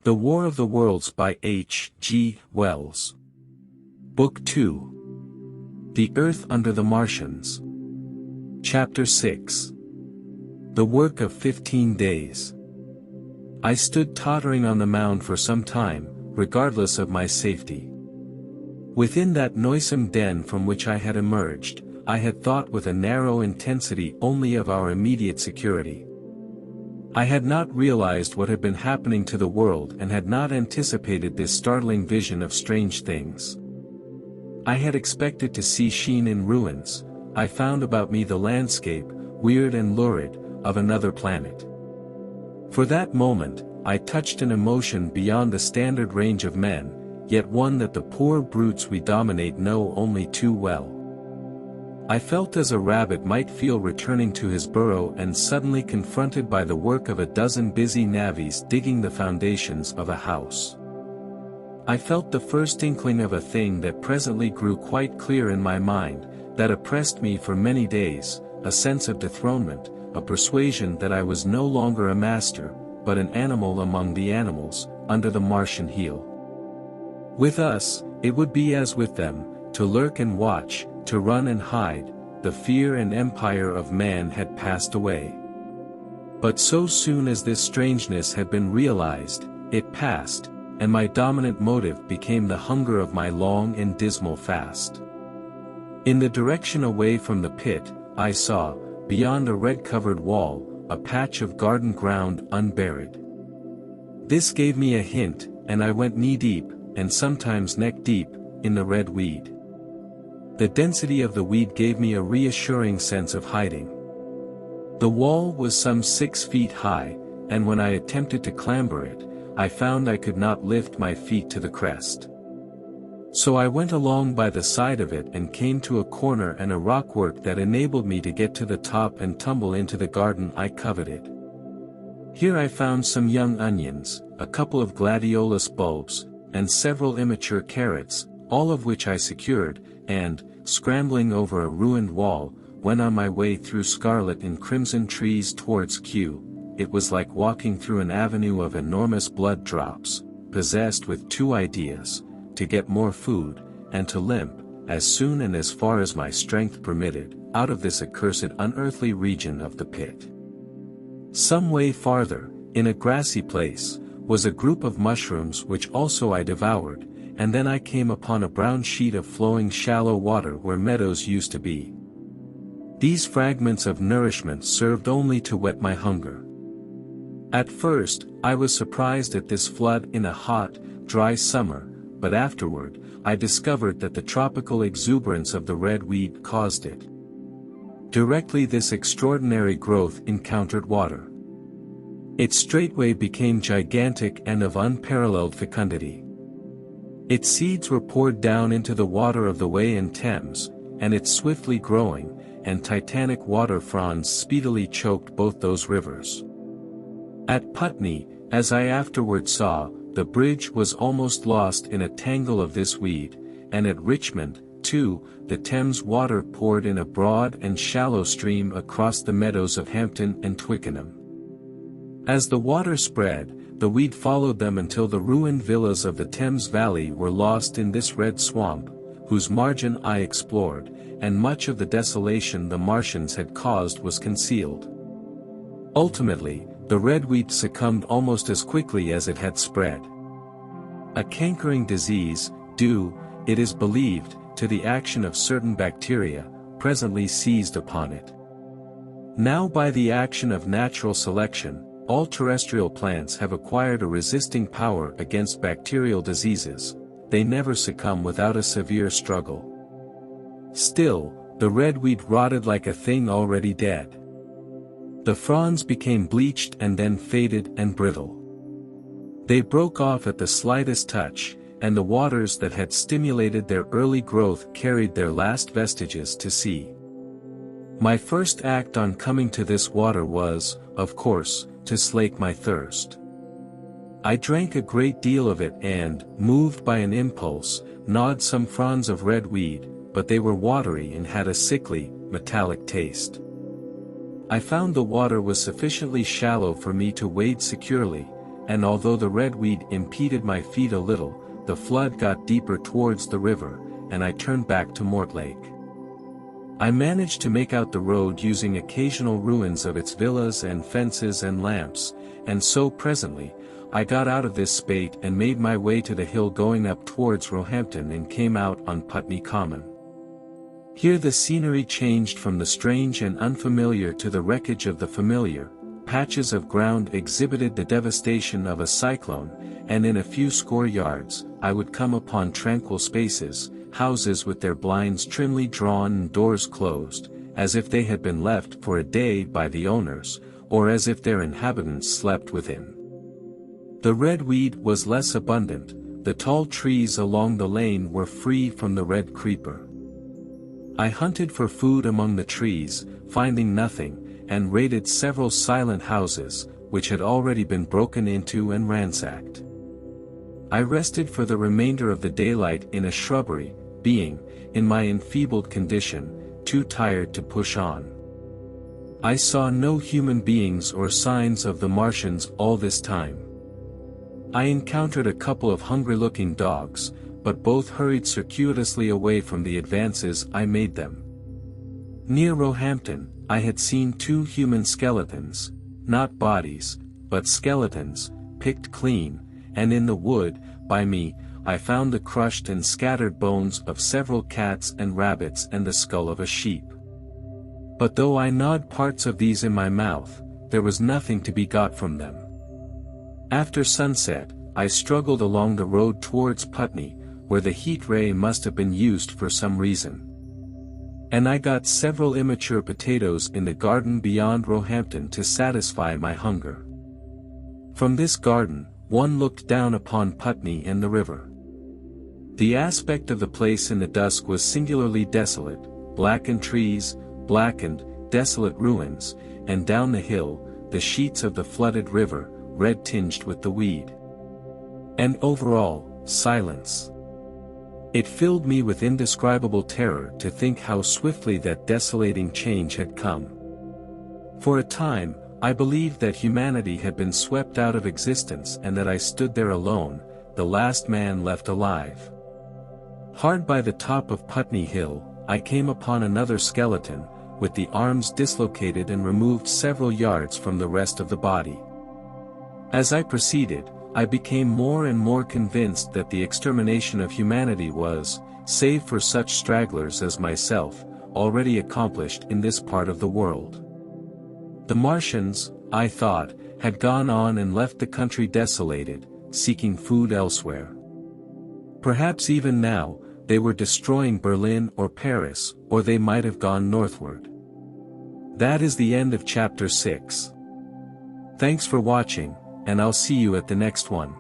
The War of the Worlds by H. G. Wells. Book 2. The Earth Under the Martians. Chapter 6. The Work of 15 Days. I stood tottering on the mound for some time, regardless of my safety. Within that noisome den from which I had emerged, I had thought with a narrow intensity only of our immediate security. I had not realized what had been happening to the world and had not anticipated this startling vision of strange things. I had expected to see sheen in ruins. I found about me the landscape, weird and lurid, of another planet. For that moment, I touched an emotion beyond the standard range of men, yet one that the poor brutes we dominate know only too well. I felt as a rabbit might feel returning to his burrow and suddenly confronted by the work of a dozen busy navvies digging the foundations of a house. I felt the first inkling of a thing that presently grew quite clear in my mind, that oppressed me for many days, a sense of dethronement, a persuasion that I was no longer a master, but an animal among the animals, under the Martian heel. With us, it would be as with them, to lurk and watch, to run and hide. The fear and empire of man had passed away. But so soon as this strangeness had been realized, it passed, and my dominant motive became the hunger of my long and dismal fast. In the direction away from the pit, I saw, beyond a red-covered wall, a patch of garden ground unburied. This gave me a hint, and I went knee-deep, and sometimes neck-deep, in the red weed. The density of the weed gave me a reassuring sense of hiding. The wall was some 6 feet high, and when I attempted to clamber it, I found I could not lift my feet to the crest. So I went along by the side of it and came to a corner and a rockwork that enabled me to get to the top and tumble into the garden I coveted. Here I found some young onions, a couple of gladiolus bulbs, and several immature carrots, all of which I secured, and, scrambling over a ruined wall, went on my way through scarlet and crimson trees towards Q. It was like walking through an avenue of enormous blood drops, possessed with two ideas: to get more food, and to limp, as soon and as far as my strength permitted, out of this accursed unearthly region of the pit. Some way farther, in a grassy place, was a group of mushrooms which also I devoured, and then I came upon a brown sheet of flowing shallow water where meadows used to be. These fragments of nourishment served only to whet my hunger. At first, I was surprised at this flood in a hot, dry summer, but afterward, I discovered that the tropical exuberance of the red weed caused it. Directly this extraordinary growth encountered water, it straightway became gigantic and of unparalleled fecundity. Its seeds were poured down into the water of the Wey and Thames, and its swiftly growing, and titanic water fronds speedily choked both those rivers. At Putney, as I afterward saw, the bridge was almost lost in a tangle of this weed, and at Richmond, too, the Thames water poured in a broad and shallow stream across the meadows of Hampton and Twickenham. As the water spread, the weed followed them until the ruined villas of the Thames Valley were lost in this red swamp, whose margin I explored, and much of the desolation the Martians had caused was concealed. Ultimately, the red weed succumbed almost as quickly as it had spread. A cankering disease, due, it is believed, to the action of certain bacteria, presently seized upon it. Now by the action of natural selection, all terrestrial plants have acquired a resisting power against bacterial diseases. They never succumb without a severe struggle. Still, the red weed rotted like a thing already dead. The fronds became bleached and then faded and brittle. They broke off at the slightest touch, and the waters that had stimulated their early growth carried their last vestiges to sea. My first act on coming to this water was, of course, to slake my thirst. I drank a great deal of it and, moved by an impulse, gnawed some fronds of red weed, but they were watery and had a sickly, metallic taste. I found the water was sufficiently shallow for me to wade securely, and although the redweed impeded my feet a little, the flood got deeper towards the river, and I turned back to Mortlake. I managed to make out the road using occasional ruins of its villas and fences and lamps, and so presently, I got out of this spate and made my way to the hill going up towards Roehampton and came out on Putney Common. Here the scenery changed from the strange and unfamiliar to the wreckage of the familiar. Patches of ground exhibited the devastation of a cyclone, and in a few score yards, I would come upon tranquil spaces, houses with their blinds trimly drawn and doors closed, as if they had been left for a day by the owners, or as if their inhabitants slept within. The redweed was less abundant, the tall trees along the lane were free from the red creeper. I hunted for food among the trees, finding nothing, and raided several silent houses, which had already been broken into and ransacked. I rested for the remainder of the daylight in a shrubbery, being, in my enfeebled condition, too tired to push on. I saw no human beings or signs of the Martians all this time. I encountered a couple of hungry-looking dogs, but both hurried circuitously away from the advances I made them. Near Roehampton, I had seen 2 human skeletons, not bodies, but skeletons, picked clean, and in the wood, by me, I found the crushed and scattered bones of several cats and rabbits and the skull of a sheep. But though I gnawed parts of these in my mouth, there was nothing to be got from them. After sunset, I struggled along the road towards Putney, where the heat ray must have been used for some reason. And I got several immature potatoes in the garden beyond Roehampton to satisfy my hunger. From this garden, one looked down upon Putney and the river. The aspect of the place in the dusk was singularly desolate, blackened trees, blackened, desolate ruins, and down the hill, the sheets of the flooded river, red tinged with the weed. And overall, silence. It filled me with indescribable terror to think how swiftly that desolating change had come. For a time, I believed that humanity had been swept out of existence and that I stood there alone, the last man left alive. Hard by the top of Putney Hill, I came upon another skeleton, with the arms dislocated and removed several yards from the rest of the body. As I proceeded, I became more and more convinced that the extermination of humanity was, save for such stragglers as myself, already accomplished in this part of the world. The Martians, I thought, had gone on and left the country desolated, seeking food elsewhere. Perhaps even now, they were destroying Berlin or Paris, or they might have gone northward. That is the end of chapter 6. Thanks for watching, and I'll see you at the next one.